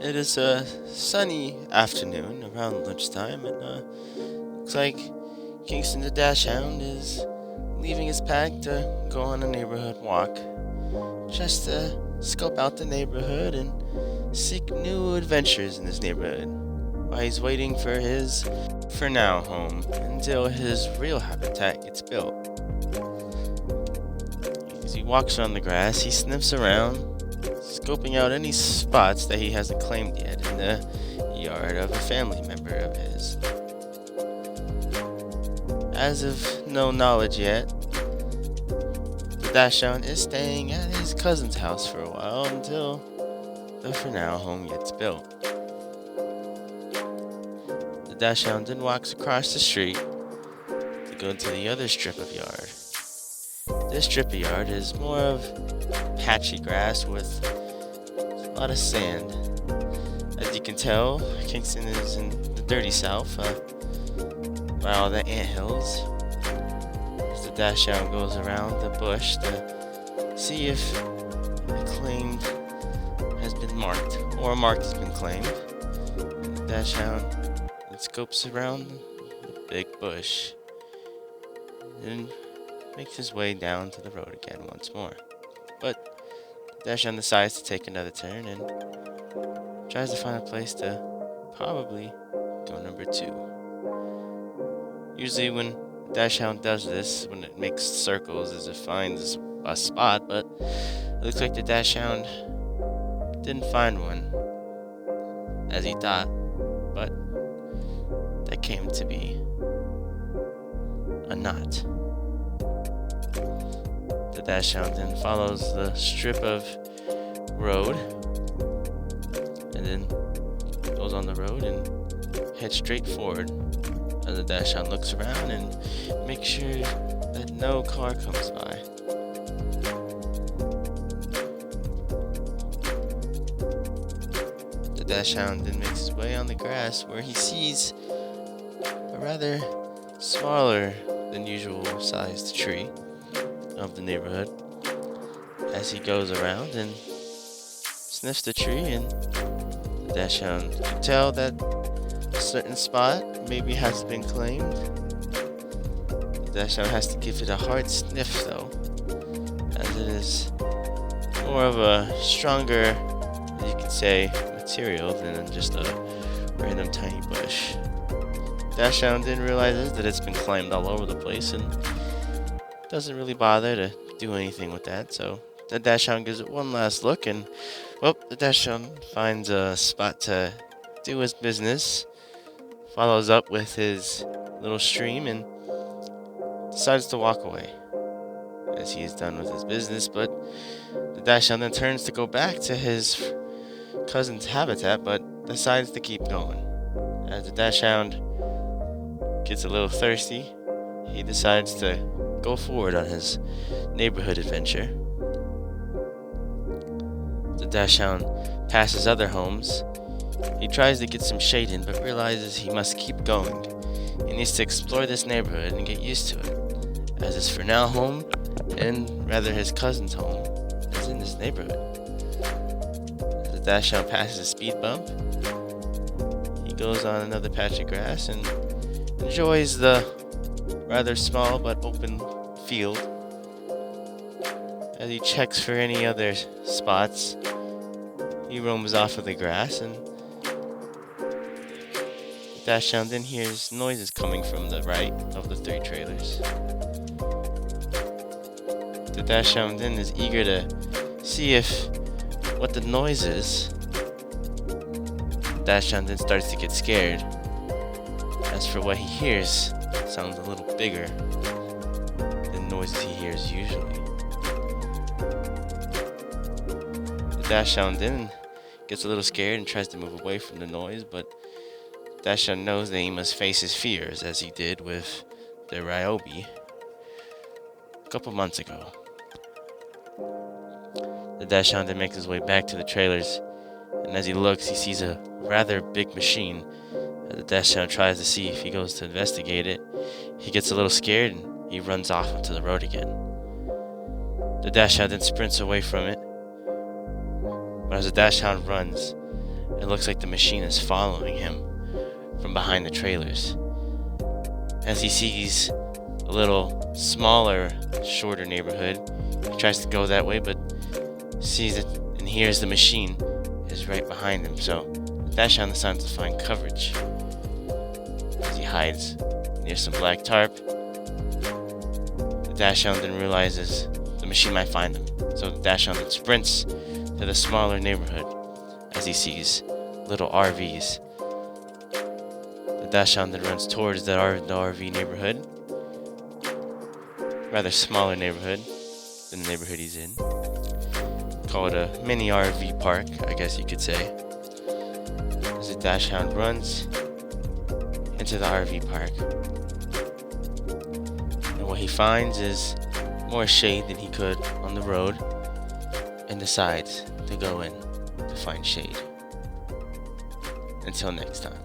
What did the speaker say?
It is a sunny afternoon around lunchtime, and looks like Kingston the Dashhound is leaving his pack to go on a neighborhood walk, just to scope out the neighborhood and seek new adventures in this neighborhood, while he's waiting for his for now home until his real habitat gets built. As he walks on the grass, he sniffs around, scoping out any spots that he hasn't claimed yet in the yard of a family member of his. As of no knowledge yet, the Dachshund is staying at his cousin's house for a while until the for now home gets built. The Dachshund then walks across the street to go to the other strip of yard. This strip of yard is more of patchy grass with a lot of sand. As you can tell, Kingsten is in the dirty south, by all the anthills. As the Dachshund goes around the bush to see if a claim has been marked, or a mark has been claimed. The Dachshund scopes around the big bush and makes his way down to the road again once more. But Dachshund decides to take another turn and tries to find a place to probably go number 2. Usually when Dachshund does this, when it makes circles, as it finds a spot, but it looks like the Dachshund didn't find one as he thought, but that came to be a knot. The Dachshund then follows the strip of road and then goes on the road and heads straight forward. As the Dachshund looks around and makes sure that no car comes by. The Dachshund then makes his way on the grass where he sees a rather smaller than usual sized tree of the neighborhood. As he goes around and sniffs the tree, and the Dachshund can tell that a certain spot maybe has been claimed. The Dachshund has to give it a hard sniff though, as it is more of a stronger, you could say, material than just a random tiny bush. Dachshund then realizes that it's been claimed all over the place and doesn't really bother to do anything with that, so the Dachshund gives it one last look, and well, the Dachshund finds a spot to do his business, follows up with his little stream, and decides to walk away as he is done with his business. But the Dachshund then turns to go back to his cousin's habitat, but decides to keep going. As the Dachshund gets a little thirsty, he decides to go forward on his neighborhood adventure. The Dachshund passes other homes. He tries to get some shade in, but realizes he must keep going. He needs to explore this neighborhood and get used to it, as his for now home, and rather his cousin's home, is in this neighborhood. As the Dachshund passes a speed bump, he goes on another patch of grass and enjoys the rather small but open field. As he checks for any other spots, he roams off of the grass, and the Dachshund then hears noises coming from the right of the 3 trailers. The Dachshund then is eager to see if what the noise is. The Dachshund then starts to get scared. As for what he hears, it sounds a little bigger than noises he hears usually. The Dachshund then gets a little scared and tries to move away from the noise, but Dachshund knows that he must face his fears, as he did with the Ryobi a couple months ago. The Dachshund then makes his way back to the trailers, and as he looks, he sees a rather big machine. As the Dachshund tries to see if he goes to investigate it, he gets a little scared and he runs off onto the road again. The Dachshund then sprints away from it. But as the Dachshund runs, it looks like the machine is following him from behind the trailers. As he sees a little smaller, shorter neighborhood, he tries to go that way, but sees it and hears the machine is right behind him. So the dash hound decides to find coverage as he hides near some black tarp. The dash hound then realizes the machine might find him, so the dash hound then sprints to the smaller neighborhood as he sees little RVs. The dash hound then runs towards the RV neighborhood, rather smaller neighborhood than the neighborhood he's in. Call it a mini RV park, I guess you could say. As the dash hound runs into the RV park, and what he finds is more shade than he could on the road, and decides to go in to find shade. Until next time.